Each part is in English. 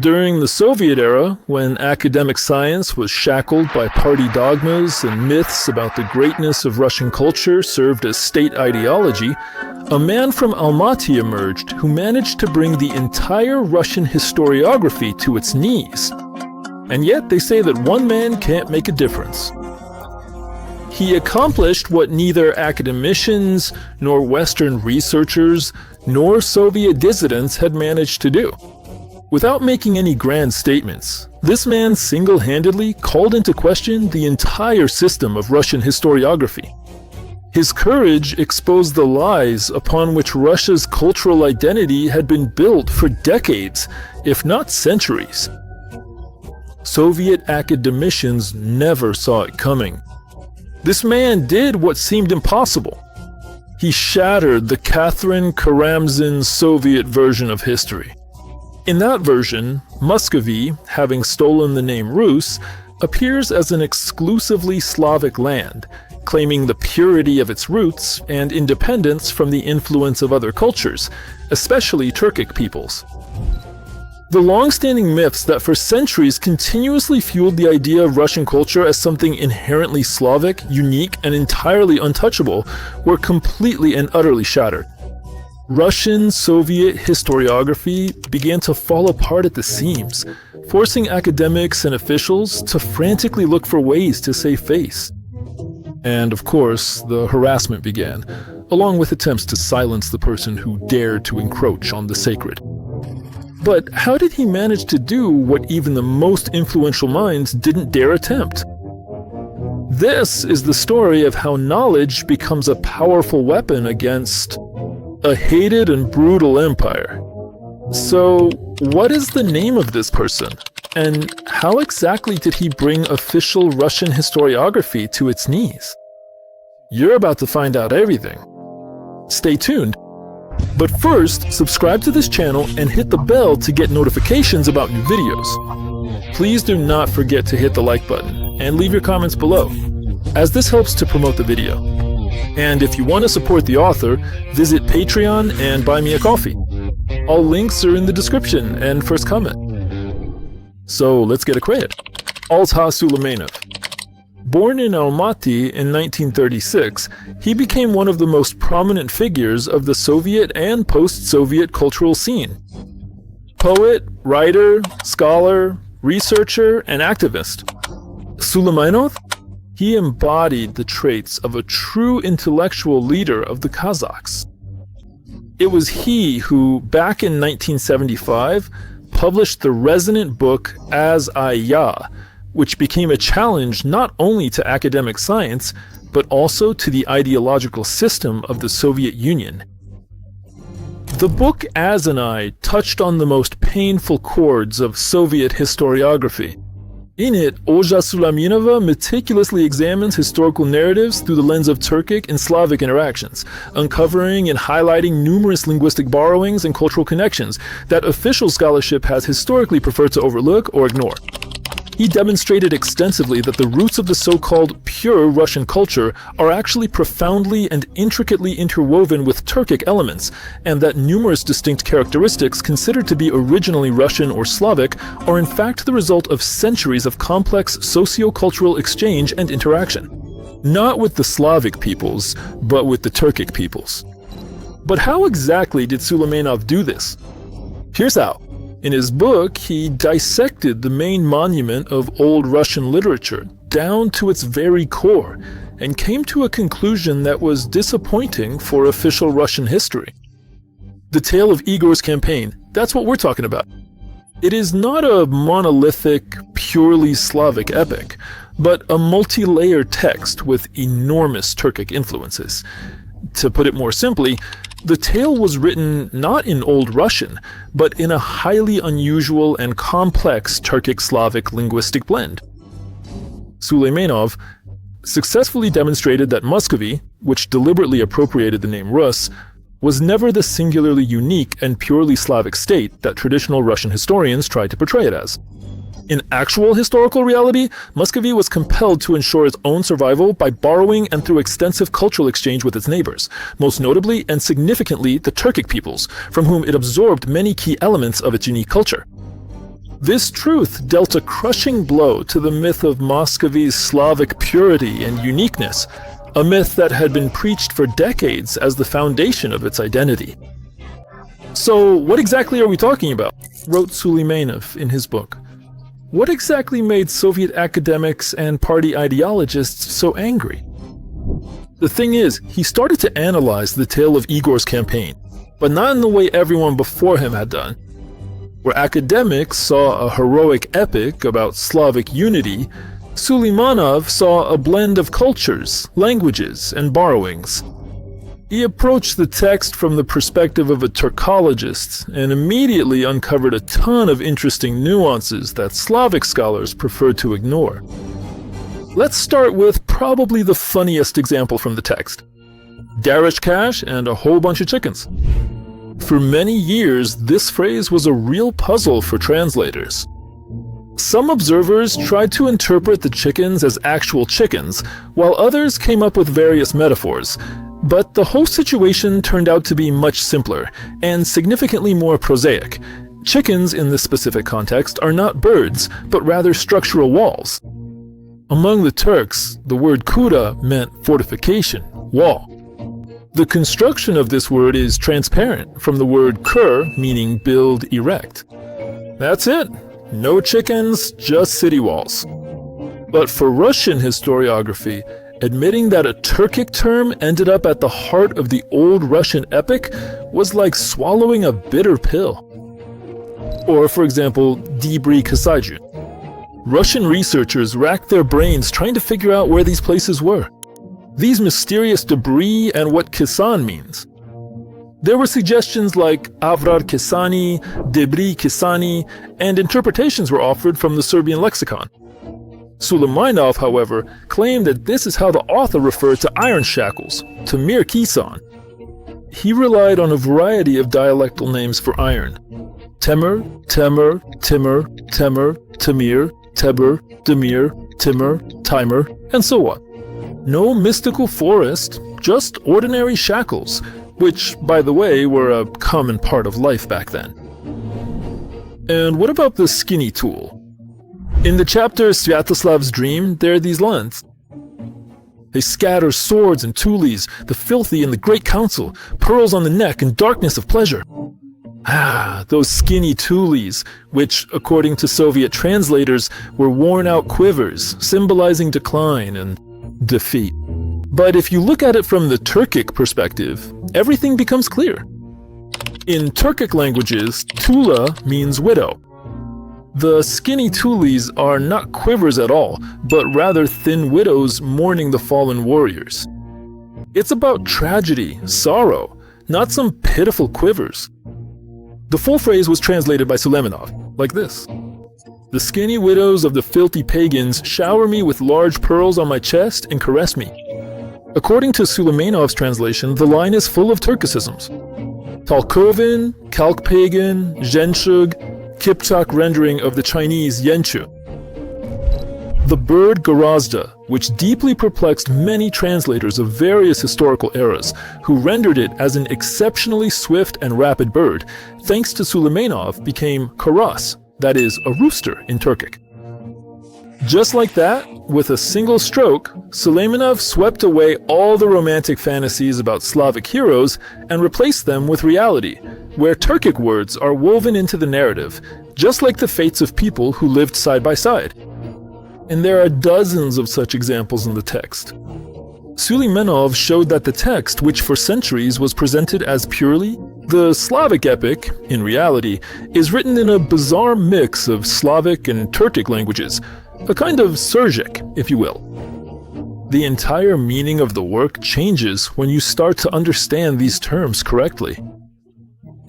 During the Soviet era, when academic science was shackled by party dogmas and myths about the greatness of Russian culture served as state ideology, a man from Almaty emerged who managed to bring the entire Russian historiography to its knees. And yet they say that one man can't make a difference. He accomplished what neither academicians, nor Western researchers, nor Soviet dissidents had managed to do. Without making any grand statements, this man single-handedly called into question the entire system of Russian historiography. His courage exposed the lies upon which Russia's cultural identity had been built for decades, if not centuries. Soviet academicians never saw it coming. This man did what seemed impossible. He shattered the Catherine Karamzin Soviet version of history. In that version, Muscovy, having stolen the name Rus, appears as an exclusively Slavic land, claiming the purity of its roots and independence from the influence of other cultures, especially Turkic peoples. The long-standing myths that for centuries continuously fueled the idea of Russian culture as something inherently Slavic, unique, and entirely untouchable were completely and utterly shattered. Russian Soviet historiography began to fall apart at the seams, forcing academics and officials to frantically look for ways to save face. And of course, the harassment began, along with attempts to silence the person who dared to encroach on the sacred. But how did he manage to do what even the most influential minds didn't dare attempt? This is the story of how knowledge becomes a powerful weapon against a hated and brutal empire. So, what is the name of this person? And how exactly did he bring official Russian historiography to its knees? You're about to find out everything. Stay tuned. But first, subscribe to this channel and hit the bell to get notifications about new videos. Please do not forget to hit the like button and leave your comments below, as this helps to promote the video. And if you want to support the author, visit Patreon and buy me a coffee. All links are in the description and first comment. So let's get acquainted. Alta Suleymanov. Born in Almaty in 1936, he became one of the most prominent figures of the Soviet and post-Soviet cultural scene. Poet, writer, scholar, researcher, and activist. Suleymanov? He embodied the traits of a true intellectual leader of the Kazakhs. It was he who, back in 1975, published the resonant book As I Ya, which became a challenge not only to academic science, but also to the ideological system of the Soviet Union. The book As an I touched on the most painful chords of Soviet historiography. In it, Olga Suleymanova meticulously examines historical narratives through the lens of Turkic and Slavic interactions, uncovering and highlighting numerous linguistic borrowings and cultural connections that official scholarship has historically preferred to overlook or ignore. He demonstrated extensively that the roots of the so-called pure Russian culture are actually profoundly and intricately interwoven with Turkic elements, and that numerous distinct characteristics considered to be originally Russian or Slavic are in fact the result of centuries of complex socio-cultural exchange and interaction. Not with the Slavic peoples, but with the Turkic peoples. But how exactly did Suleymanov do this? Here's how. In his book, he dissected the main monument of old Russian literature down to its very core and came to a conclusion that was disappointing for official Russian history. The tale of Igor's campaign, that's what we're talking about. It is not a monolithic, purely Slavic epic, but a multi-layered text with enormous Turkic influences. To put it more simply, the tale was written not in Old Russian, but in a highly unusual and complex Turkic-Slavic linguistic blend. Suleymanov successfully demonstrated that Muscovy, which deliberately appropriated the name Rus, was never the singularly unique and purely Slavic state that traditional Russian historians tried to portray it as. In actual historical reality, Muscovy was compelled to ensure its own survival by borrowing and through extensive cultural exchange with its neighbors, most notably and significantly the Turkic peoples, from whom it absorbed many key elements of its unique culture. This truth dealt a crushing blow to the myth of Muscovy's Slavic purity and uniqueness, a myth that had been preached for decades as the foundation of its identity. So, what exactly are we talking about? Wrote Suleimanov in his book. What exactly made Soviet academics and party ideologists so angry? The thing is, he started to analyze the tale of Igor's campaign, but not in the way everyone before him had done. Where academics saw a heroic epic about Slavic unity, Suleimanov saw a blend of cultures, languages, and borrowings. He approached the text from the perspective of a Turkologist and immediately uncovered a ton of interesting nuances that Slavic scholars prefer to ignore. Let's start with probably the funniest example from the text. Darishkash and a whole bunch of chickens. For many years, this phrase was a real puzzle for translators. Some observers tried to interpret the chickens as actual chickens, while others came up with various metaphors. But the whole situation turned out to be much simpler, and significantly more prosaic. Chickens in this specific context are not birds, but rather structural walls. Among the Turks, the word kura meant fortification, wall. The construction of this word is transparent from the word kur, meaning build, erect. That's it. No chickens, just city walls. But for Russian historiography, admitting that a Turkic term ended up at the heart of the old Russian epic was like swallowing a bitter pill. Or, for example, Dibri Kasajun. Russian researchers racked their brains trying to figure out where these places were. These mysterious debris and what Kisan means. There were suggestions like Avrar Kisani, Debri Kisani, and interpretations were offered from the Serbian lexicon. Suleimanov, however, claimed that this is how the author referred to iron shackles, Tamir Kisan. He relied on a variety of dialectal names for iron. Temur, Temur, Timur, Temur, Tamir, Teber, Demir, Timur, Timer, and so on. No mystical forest, just ordinary shackles, which, by the way, were a common part of life back then. And what about the skinny tool? In the chapter Sviatoslav's Dream, there are these lines. They scatter swords and tules, the filthy in the great council, pearls on the neck and darkness of pleasure. Ah, those skinny tules, which, according to Soviet translators, were worn-out quivers, symbolizing decline and defeat. But if you look at it from the Turkic perspective, everything becomes clear. In Turkic languages, tula means widow. The skinny tules are not quivers at all, but rather thin widows mourning the fallen warriors. It's about tragedy, sorrow, not some pitiful quivers. The full phrase was translated by Suleimanov, like this. The skinny widows of the filthy pagans shower me with large pearls on my chest and caress me. According to Suleimanov's translation, the line is full of Turkicisms. Talkovin, Kalkpagan, Zhenshug, Kipchak rendering of the Chinese Yenchu. The bird Garazda, which deeply perplexed many translators of various historical eras, who rendered it as an exceptionally swift and rapid bird, thanks to Suleimanov became Karas, that is, a rooster in Turkic. Just like that, with a single stroke, Suleimanov swept away all the romantic fantasies about Slavic heroes and replaced them with reality, where Turkic words are woven into the narrative, just like the fates of people who lived side by side. And there are dozens of such examples in the text. Suleimanov showed that the text, which for centuries was presented as purely the Slavic epic, in reality, is written in a bizarre mix of Slavic and Turkic languages, a kind of Surgic, if you will. The entire meaning of the work changes when you start to understand these terms correctly.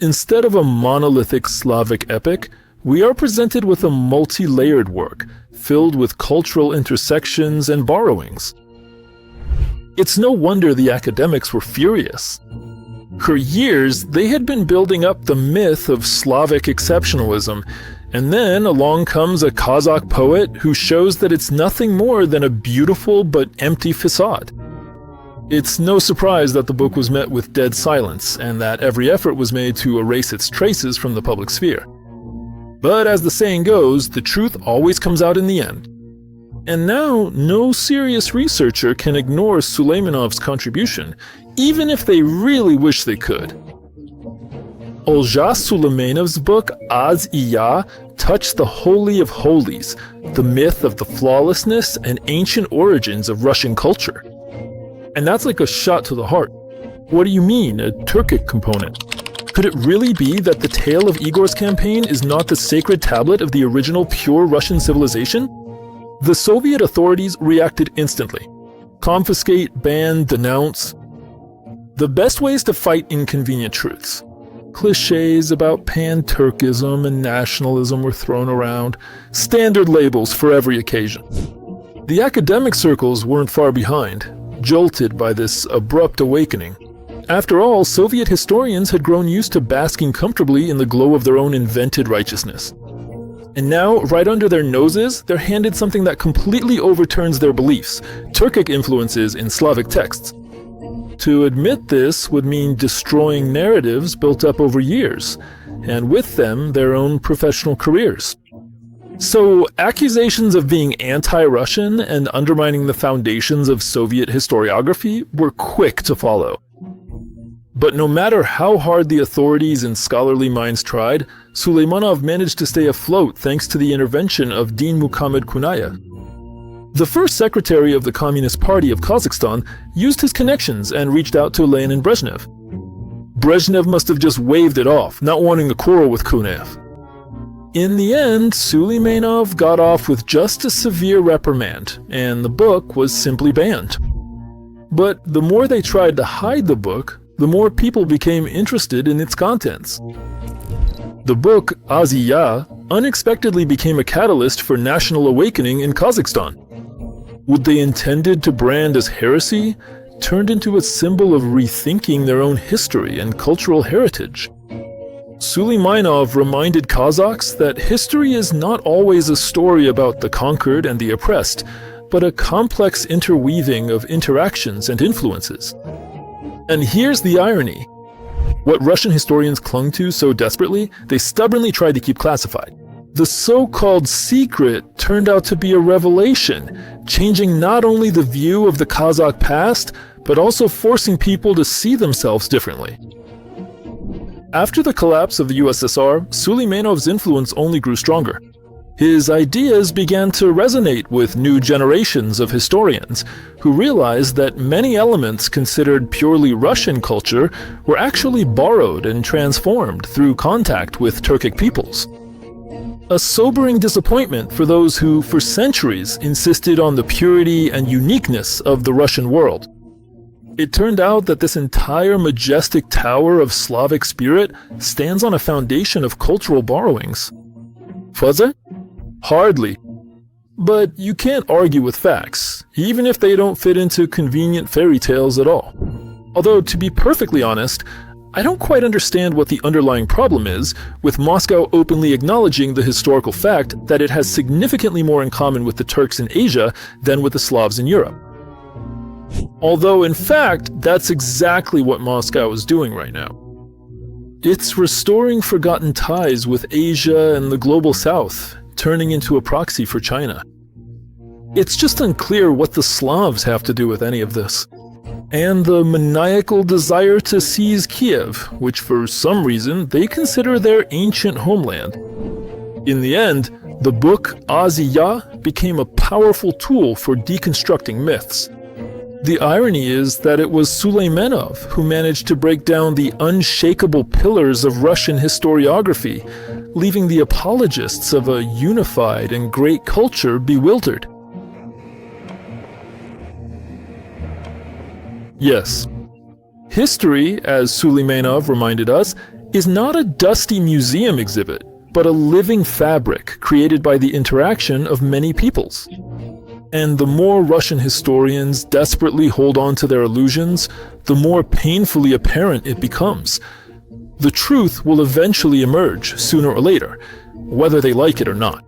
Instead of a monolithic Slavic epic, we are presented with a multi-layered work, filled with cultural intersections and borrowings. It's no wonder the academics were furious. For years, they had been building up the myth of Slavic exceptionalism, and then along comes a Kazakh poet who shows that it's nothing more than a beautiful but empty facade. It's no surprise that the book was met with dead silence, and that every effort was made to erase its traces from the public sphere. But as the saying goes, the truth always comes out in the end. And now, no serious researcher can ignore Suleymanov's contribution, even if they really wish they could. Olja Suleymanov's book Az-İya touched the Holy of Holies, the myth of the flawlessness and ancient origins of Russian culture. And that's like a shot to the heart. What do you mean, a Turkic component? Could it really be that the tale of Igor's campaign is not the sacred tablet of the original pure Russian civilization? The Soviet authorities reacted instantly. Confiscate, ban, denounce. The best ways to fight inconvenient truths. Clichés about pan-Turkism and nationalism were thrown around, standard labels for every occasion. The academic circles weren't far behind, jolted by this abrupt awakening. After all, Soviet historians had grown used to basking comfortably in the glow of their own invented righteousness. And now, right under their noses, they're handed something that completely overturns their beliefs, Turkic influences in Slavic texts. To admit this would mean destroying narratives built up over years, and with them, their own professional careers. So, accusations of being anti-Russian and undermining the foundations of Soviet historiography were quick to follow. But no matter how hard the authorities and scholarly minds tried, Suleymanov managed to stay afloat thanks to the intervention of Din Muhammad Kunaya. The first secretary of the Communist Party of Kazakhstan used his connections and reached out to Lenin Brezhnev. Brezhnev must have just waved it off, not wanting to quarrel with Kunaev. In the end, Suleymanov got off with just a severe reprimand, and the book was simply banned. But the more they tried to hide the book, the more people became interested in its contents. The book, Az-İya, unexpectedly became a catalyst for national awakening in Kazakhstan. What they intended to brand as heresy turned into a symbol of rethinking their own history and cultural heritage. Suleymanov reminded Kazakhs that history is not always a story about the conquered and the oppressed, but a complex interweaving of interactions and influences. And here's the irony. What Russian historians clung to so desperately, they stubbornly tried to keep classified. The so-called secret turned out to be a revelation, changing not only the view of the Kazakh past, but also forcing people to see themselves differently. After the collapse of the USSR, Suleymanov's influence only grew stronger. His ideas began to resonate with new generations of historians who realized that many elements considered purely Russian culture were actually borrowed and transformed through contact with Turkic peoples. A sobering disappointment for those who, for centuries, insisted on the purity and uniqueness of the Russian world. It turned out that this entire majestic tower of Slavic spirit stands on a foundation of cultural borrowings. Fuzzy? Hardly. But you can't argue with facts, even if they don't fit into convenient fairy tales at all. Although, to be perfectly honest, I don't quite understand what the underlying problem is, with Moscow openly acknowledging the historical fact that it has significantly more in common with the Turks in Asia than with the Slavs in Europe. Although, in fact, that's exactly what Moscow is doing right now. It's restoring forgotten ties with Asia and the global south, turning into a proxy for China. It's just unclear what the Slavs have to do with any of this. And the maniacal desire to seize Kiev, which for some reason they consider their ancient homeland. In the end, the book Az-İya became a powerful tool for deconstructing myths. The irony is that it was Suleymanov who managed to break down the unshakable pillars of Russian historiography, leaving the apologists of a unified and great culture bewildered. Yes, history, as Suleymanov reminded us, is not a dusty museum exhibit, but a living fabric created by the interaction of many peoples. And the more Russian historians desperately hold on to their illusions, the more painfully apparent it becomes. The truth will eventually emerge, sooner or later, whether they like it or not.